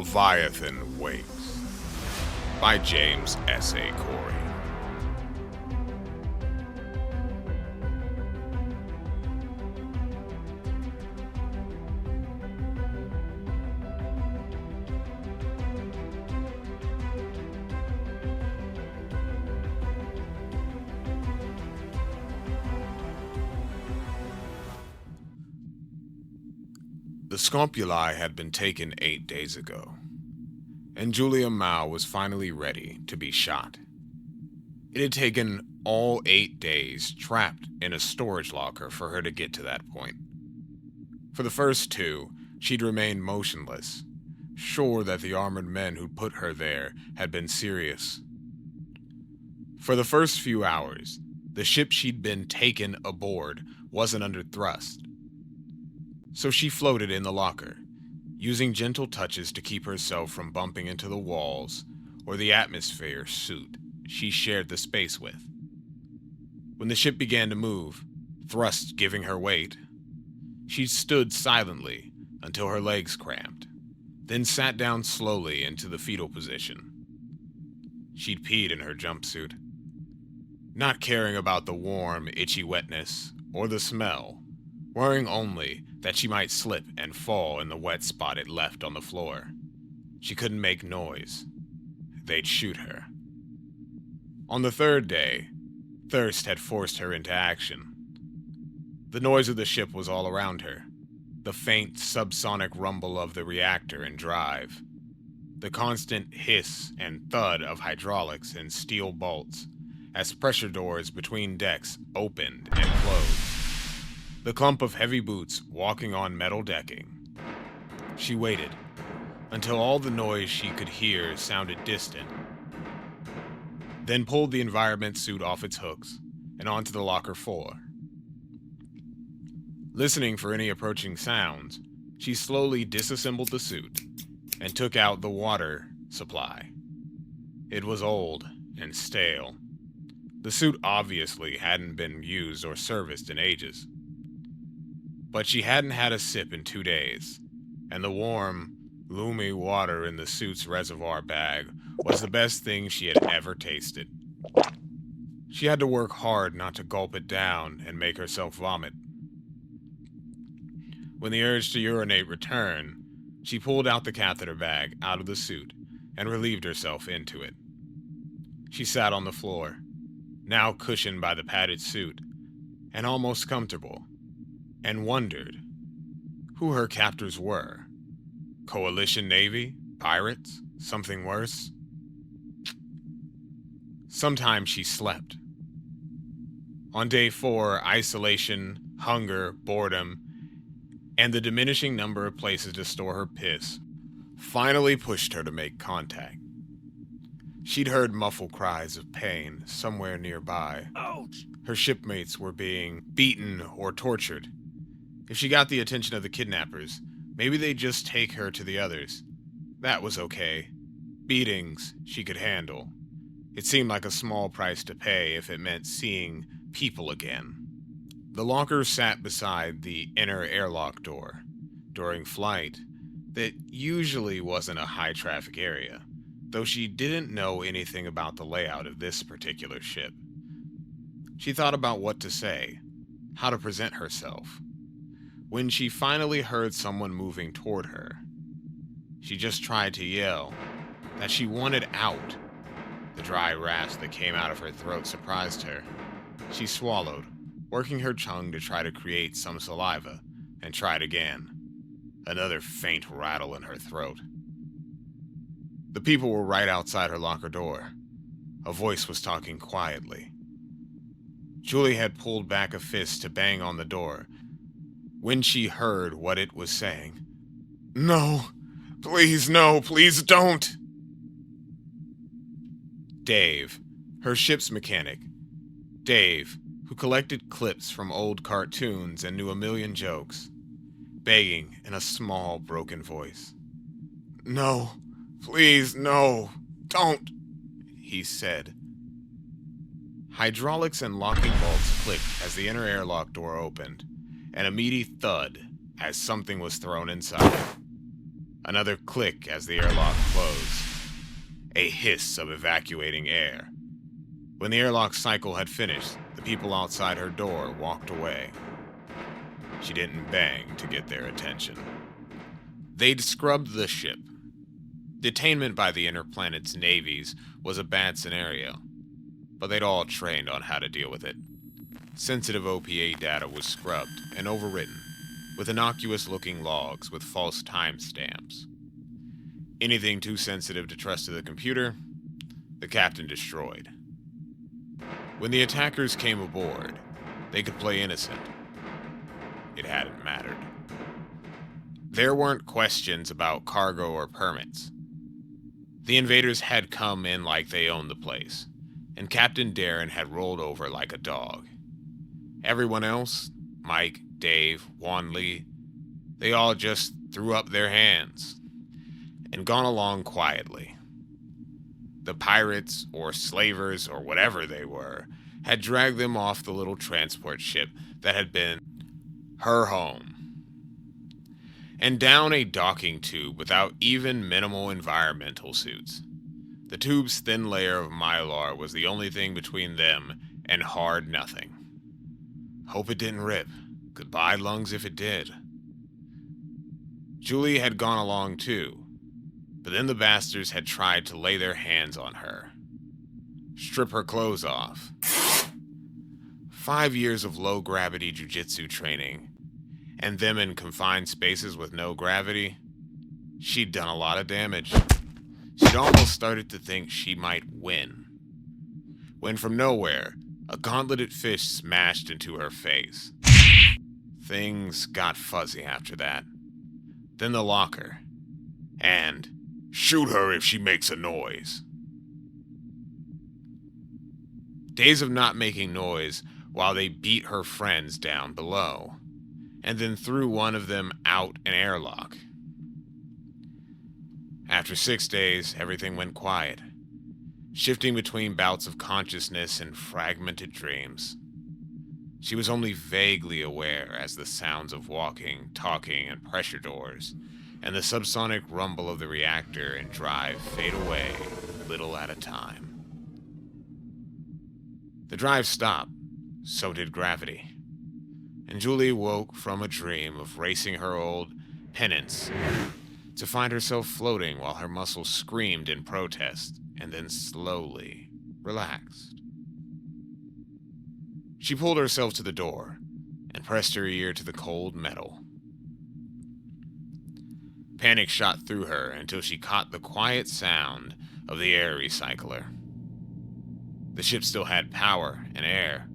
Leviathan Wakes by James S.A. Corey. The Scompuli had been taken 8 days ago, and Julia Mao was finally ready to be shot. It had taken all 8 days trapped in a storage locker for her to get to that point. For the first 2, she'd remained motionless, sure that the armored men who'd put her there had been serious. For the first few hours, the ship she'd been taken aboard wasn't under thrust. So she floated in the locker, using gentle touches to keep herself from bumping into the walls or the atmosphere suit she shared the space with. When the ship began to move, thrust giving her weight, she stood silently until her legs cramped, then sat down slowly into the fetal position. She'd peed in her jumpsuit, not caring about the warm, itchy wetness or the smell, worrying only that she might slip and fall in the wet spot it left on the floor. She couldn't make noise. They'd shoot her. On the 3rd day, thirst had forced her into action. The noise of the ship was all around her, the faint subsonic rumble of the reactor in drive, the constant hiss and thud of hydraulics and steel bolts as pressure doors between decks opened and closed. The clump of heavy boots walking on metal decking. She waited until all the noise she could hear sounded distant, then pulled the environment suit off its hooks and onto the locker floor. Listening for any approaching sounds, she slowly disassembled the suit and took out the water supply. It was old and stale. The suit obviously hadn't been used or serviced in ages. But she hadn't had a sip in 2 days, and the warm, loomy water in the suit's reservoir bag was the best thing she had ever tasted. She had to work hard not to gulp it down and make herself vomit. When the urge to urinate returned, she pulled out the catheter bag out of the suit and relieved herself into it. She sat on the floor, now cushioned by the padded suit, and almost comfortable, and wondered who her captors were. Coalition Navy? Pirates? Something worse? Sometimes she slept. On day 4, isolation, hunger, boredom, and the diminishing number of places to store her piss finally pushed her to make contact. She'd heard muffled cries of pain somewhere nearby. Ouch! Her shipmates were being beaten or tortured. If she got the attention of the kidnappers, maybe they'd just take her to the others. That was okay. Beatings she could handle. It seemed like a small price to pay if it meant seeing people again. The locker sat beside the inner airlock door. During flight, that usually wasn't a high-traffic area, though she didn't know anything about the layout of this particular ship. She thought about what to say, how to present herself. When she finally heard someone moving toward her, she just tried to yell that she wanted out. The dry rasp that came out of her throat surprised her. She swallowed, working her tongue to try to create some saliva, and tried again. Another faint rattle in her throat. The people were right outside her locker door. A voice was talking quietly. Julie had pulled back a fist to bang on the door when she heard what it was saying. No, please don't. Dave, her ship's mechanic. Dave, who collected clips from old cartoons and knew a million jokes, begging in a small, broken voice. No, please, no, don't, he said. Hydraulics and locking bolts clicked as the inner airlock door opened, and a meaty thud as something was thrown inside. Another click as the airlock closed. A hiss of evacuating air. When the airlock cycle had finished, the people outside her door walked away. She didn't bang to get their attention. They'd scrubbed the ship. Detainment by the inner planet's navies was a bad scenario, but they'd all trained on how to deal with it. Sensitive OPA data was scrubbed and overwritten, with innocuous-looking logs with false timestamps. Anything too sensitive to trust to the computer, the captain destroyed. When the attackers came aboard, they could play innocent. It hadn't mattered. There weren't questions about cargo or permits. The invaders had come in like they owned the place, and Captain Darren had rolled over like a dog. Everyone else, Mike, Dave, Juan Lee, they all just threw up their hands and gone along quietly. The pirates, or slavers, or whatever they were, had dragged them off the little transport ship that had been her home, and down a docking tube without even minimal environmental suits. The tube's thin layer of mylar was the only thing between them and hard nothing. Hope it didn't rip. Goodbye, lungs, if it did. Julie had gone along too, but then the bastards had tried to lay their hands on her. Strip her clothes off. 5 years of low-gravity jiu-jitsu training, and them in confined spaces with no gravity, she'd done a lot of damage. She'd almost started to think she might win, when from nowhere, a gauntleted fish smashed into her face. Things got fuzzy after that. Then the locker, and shoot her if she makes a noise. Days of not making noise while they beat her friends down below, and then threw one of them out an airlock. After 6 days, everything went quiet, shifting between bouts of consciousness and fragmented dreams. She was only vaguely aware as the sounds of walking, talking, and pressure doors, and the subsonic rumble of the reactor and drive fade away, little at a time. The drive stopped, so did gravity, and Julie woke from a dream of racing her old penance to find herself floating while her muscles screamed in protest and then slowly relaxed. She pulled herself to the door and pressed her ear to the cold metal. Panic shot through her until she caught the quiet sound of the air recycler. The ship still had power and air,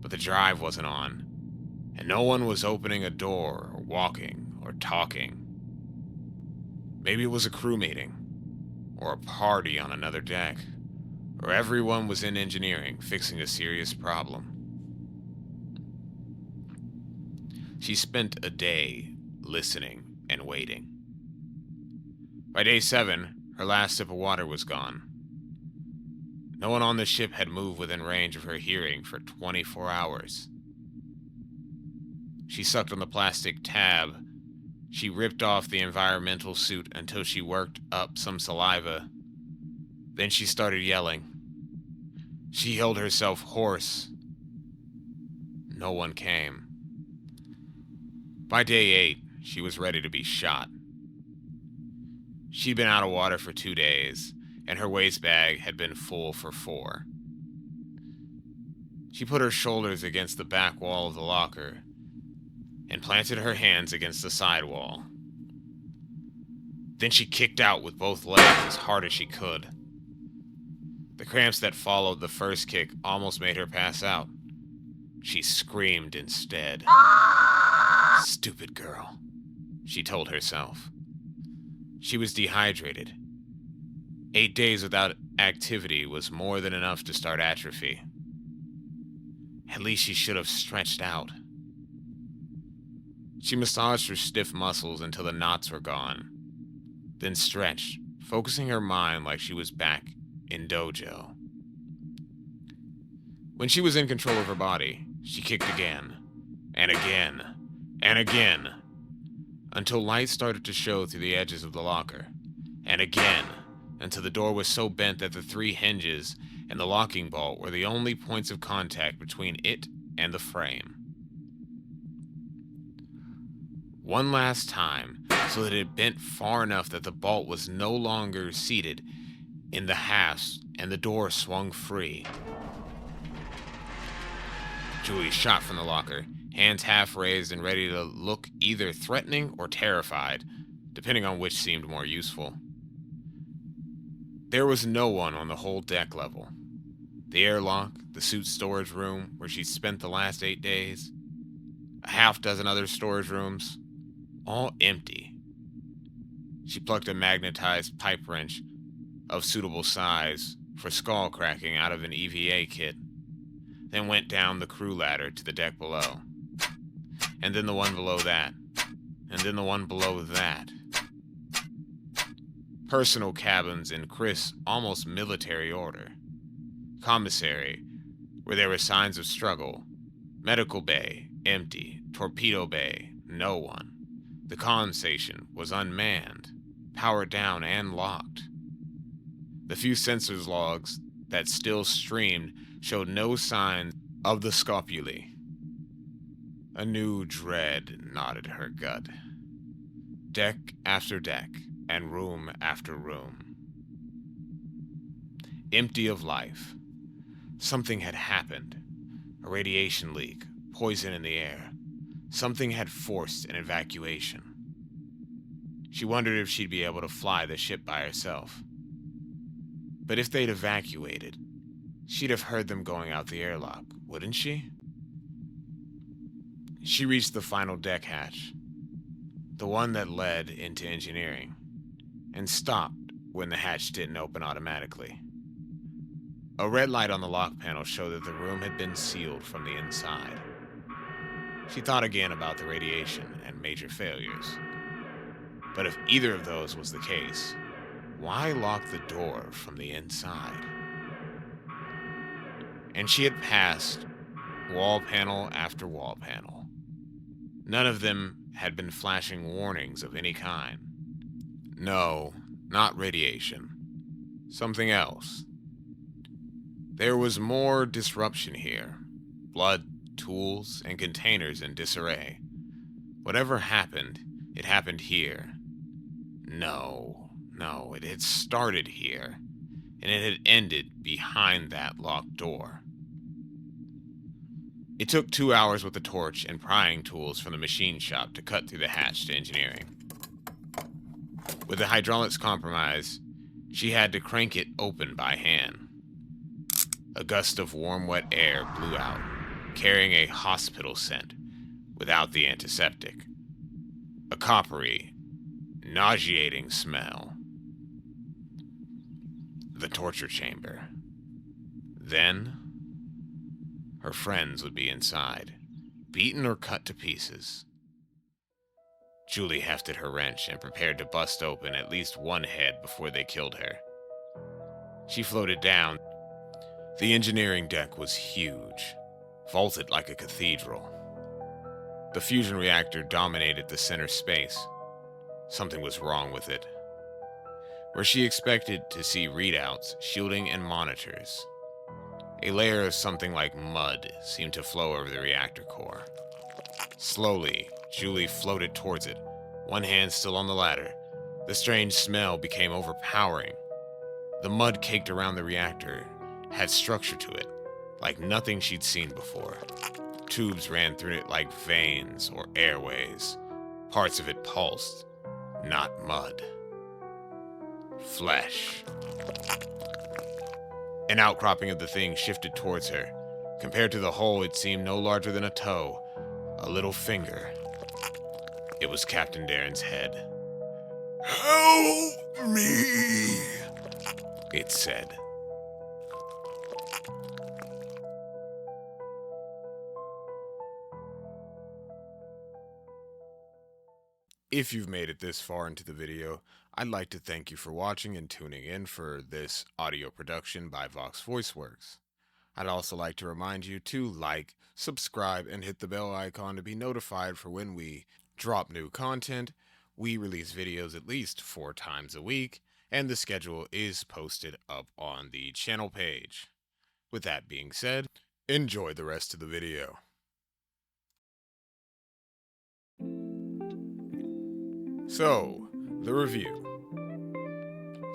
but the drive wasn't on, and no one was opening a door or walking or talking. Maybe it was a crew meeting, or a party on another deck, or everyone was in engineering fixing a serious problem. She spent a day listening and waiting. By day 7, her last sip of water was gone. No one on the ship had moved within range of her hearing for 24 hours. She sucked on the plastic tab. She ripped off the environmental suit until she worked up some saliva. Then she started yelling. She held herself hoarse. No one came. By day 8, she was ready to be shot. She'd been out of water for 2 days, and her waste bag had been full for 4. She put her shoulders against the back wall of the locker and planted her hands against the side wall. Then she kicked out with both legs as hard as she could. The cramps that followed the first kick almost made her pass out. She screamed instead. Stupid girl, she told herself. She was dehydrated. 8 days without activity was more than enough to start atrophy. At least she should have stretched out. She massaged her stiff muscles until the knots were gone, then stretched, focusing her mind like she was back in dojo. When she was in control of her body, she kicked again, and again, and again, until light started to show through the edges of the locker, and again until the door was so bent that the 3 hinges and the locking bolt were the only points of contact between it and the frame. One last time, so that it bent far enough that the bolt was no longer seated in the hasp and the door swung free. Julie shot from the locker, hands half raised and ready to look either threatening or terrified, depending on which seemed more useful. There was no one on the whole deck level. The airlock, the suit storage room where she'd spent the last 8 days, a half dozen other storage rooms, all empty. She plucked a magnetized pipe wrench of suitable size for skull cracking out of an EVA kit, then went down the crew ladder to the deck below, and then the one below that, and then the one below that. Personal cabins in crisp, almost military order. Commissary, where there were signs of struggle. Medical bay, empty. Torpedo bay, no one. The comm station was unmanned, powered down and locked. The few sensors logs that still streamed showed no signs of the scopuli. A new dread knotted her gut. Deck after deck, and room after room. Empty of life. Something had happened. A radiation leak, poison in the air. Something had forced an evacuation. She wondered if she'd be able to fly the ship by herself. But if they'd evacuated, she'd have heard them going out the airlock, wouldn't she? She reached the final deck hatch, the one that led into engineering, and stopped when the hatch didn't open automatically. A red light on the lock panel showed that the room had been sealed from the inside. She thought again about the radiation and major failures. But if either of those was the case, why lock the door from the inside? And she had passed wall panel after wall panel. None of them had been flashing warnings of any kind. No, not radiation. Something else. There was more disruption here. Blood, tools, and containers in disarray. Whatever happened, it happened here. No, it had started here, and it had ended behind that locked door. It took 2 hours with the torch and prying tools from the machine shop to cut through the hatch to engineering. With the hydraulics compromised, she had to crank it open by hand. A gust of warm, wet air blew out, carrying a hospital scent without the antiseptic. A coppery, nauseating smell. The torture chamber. Then, her friends would be inside, beaten or cut to pieces. Julie hefted her wrench and prepared to bust open at least one head before they killed her. She floated down. The engineering deck was huge, vaulted like a cathedral. The fusion reactor dominated the center space. Something was wrong with it. Where she expected to see readouts, shielding, and monitors, a layer of something like mud seemed to flow over the reactor core. Slowly, Julie floated towards it, one hand still on the ladder. The strange smell became overpowering. The mud caked around the reactor had structure to it, like nothing she'd seen before. Tubes ran through it like veins or airways. Parts of it pulsed, not mud. Flesh. An outcropping of the thing shifted towards her. Compared to the whole, it seemed no larger than a toe, a little finger. It was Captain Darren's head. "Help me," it said. If you've made it this far into the video, I'd like to thank you for watching and tuning in for this audio production by Vox VoiceWorks. I'd also like to remind you to like, subscribe, and hit the bell icon to be notified for when we drop new content We release videos at least 4 times a week, and the schedule is posted up on the channel page. With that being said, enjoy the rest of the video. So, the review.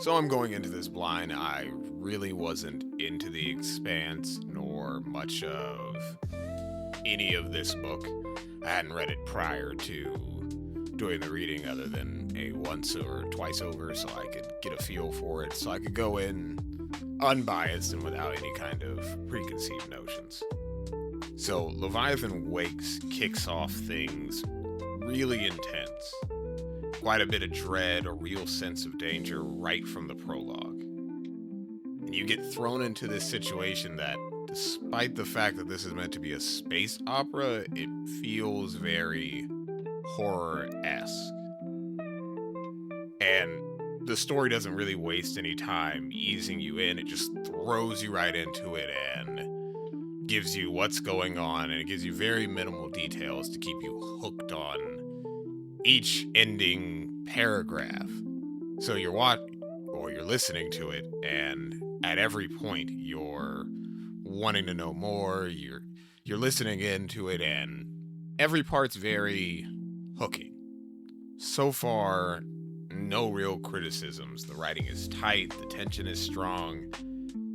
So I'm going into this blind. I really wasn't into the Expanse nor much of any of this book. I hadn't read it prior to doing the reading other than a once or twice over, so I could get a feel for it, so I could go in unbiased and without any kind of preconceived notions. So Leviathan Wakes kicks off things really intense. Quite a bit of dread, a real sense of danger right from the prologue. And you get thrown into this situation that, despite the fact that this is meant to be a space opera, it feels very horror-esque. And the story doesn't really waste any time easing you in. It just throws you right into it and gives you what's going on, and it gives you very minimal details to keep you hooked on each ending paragraph. So you're listening to it, and at every point you're wanting to know more, you're listening into it, and every part's very hooking. So far, no real criticisms. The writing is tight, the tension is strong,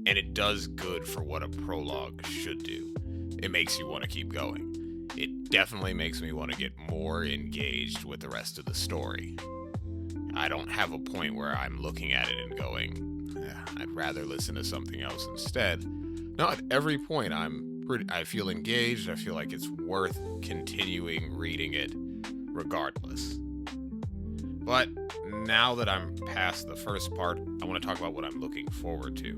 and it does good for what a prologue should do. It makes you want to keep going. It definitely makes me want to get more engaged with the rest of the story. I don't have a point where I'm looking at it and going, I'd rather listen to something else instead. No, at every point I feel engaged. I feel like it's worth continuing reading it regardless. But now that I'm past the first part, I want to talk about what I'm looking forward to.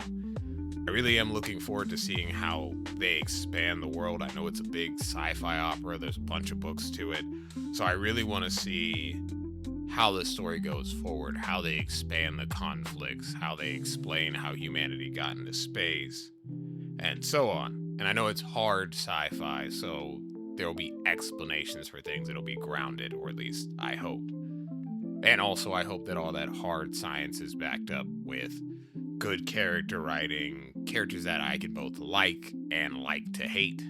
I really am looking forward to seeing how they expand the world. I know it's a big sci-fi opera. There's a bunch of books to it. So I really want to see how the story goes forward, how they expand the conflicts, how they explain how humanity got into space, and so on. And I know it's hard sci-fi, so there will be explanations for things. It'll be grounded, or at least I hope. And also I hope that all that hard science is backed up with good character writing, characters that I can both like and like to hate.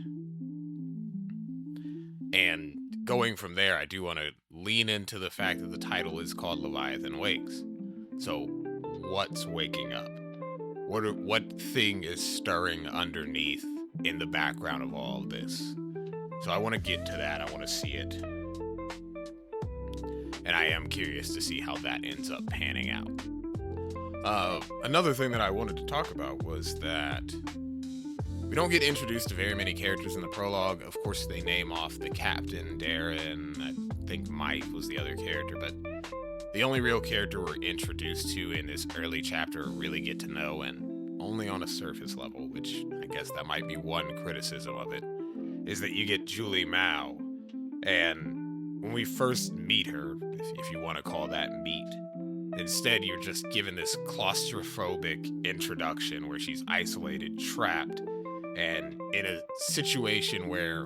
And going from there, I do want to lean into the fact that the title is called Leviathan Wakes. So what's waking up? What thing is stirring underneath in the background of all of this? So I want to get to that. I want to see it. And I am curious to see how that ends up panning out. Another thing that I wanted to talk about was that we don't get introduced to very many characters in the prologue. Of course, they name off the captain, Darren. I think Mike was the other character, but the only real character we're introduced to in this early chapter, really get to know, and only on a surface level, which I guess that might be one criticism of it, is that you get Julie Mao. And when we first meet her, if you want to call that meet, instead, you're just given this claustrophobic introduction where she's isolated, trapped, and in a situation where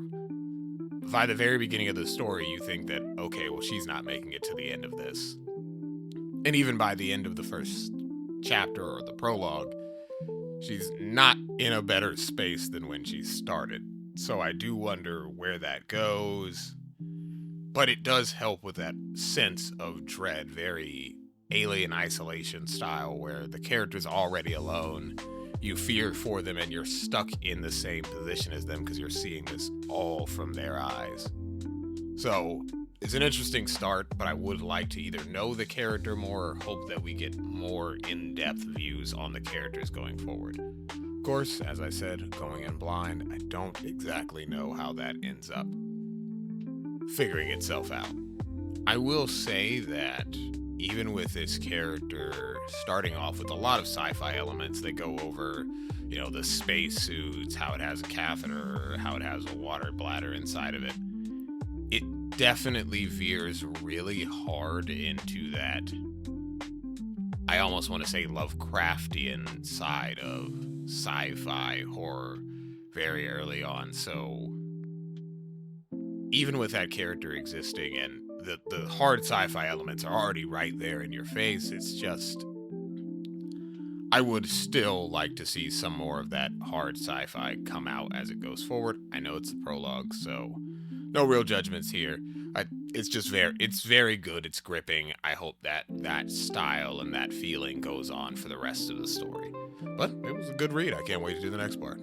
by the very beginning of the story, you think that, okay, well, she's not making it to the end of this. And even by the end of the first chapter or the prologue, she's not in a better space than when she started. So I do wonder where that goes. But it does help with that sense of dread, very Alien Isolation style, where the character's already alone, you fear for them, and you're stuck in the same position as them because you're seeing this all from their eyes. So it's an interesting start, but I would like to either know the character more or hope that we get more in-depth views on the characters going forward. Of course, as I said, going in blind, I don't exactly know how that ends up figuring itself out. I will say that even with this character starting off with a lot of sci-fi elements that go over, the spacesuits, how it has a catheter, how it has a water bladder inside of it, it definitely veers really hard into that, I almost want to say, Lovecraftian side of sci-fi horror very early on. So even with that character existing and the hard sci-fi elements are already right there in your face. It's just, I would still like to see some more of that hard sci-fi come out as it goes forward. I know it's the prologue, so no real judgments here. It's very good. It's gripping. I hope that style and that feeling goes on for the rest of the story. But it was a good read. I can't wait to do the next part.